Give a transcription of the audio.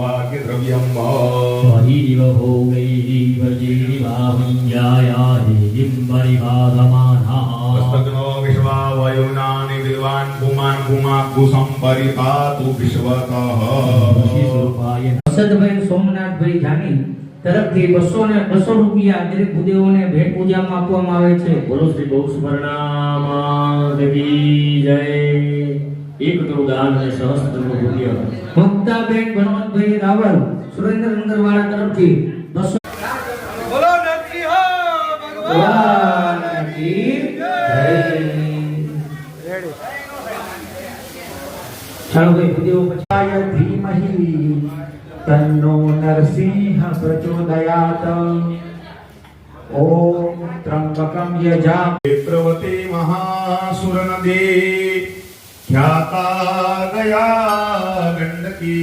सौभाग्य द्रव्यम महिरिव भोगैरिव जीवाहंजायादिं परिपादमानः तस्मद्नो विश्वा वयुनानि विद्वान् पुमान् पुमाकुसं परिपातु विश्वतः હર્ષદભાઈ સોમનાથભાઈ જાની તરફથી 200 રૂપિયા દરેક ભૂદેવોને ભેટ પૂજામાં આપવામાં આવે છે. બોલો શ્રી ગૌ સ્મરણામાં દેવી જય. એક કરોડ દાન અને સહસ્ત્રનું પુણ્ય. મુક્તાબેન ભરતભાઈ રાવલ સુરેન્દ્રનગરવાળા તરફથી 200. બોલો નરસિંહ ભગવાન કી જય. ચાલો ભાઈ ભૂદેવો પછી धीमहि तन्नो नरसिंह प्रचोदयात्। ओम त्र्यंबकं यजाम प्रवते महासुर नदी ख्याता गया गंडकी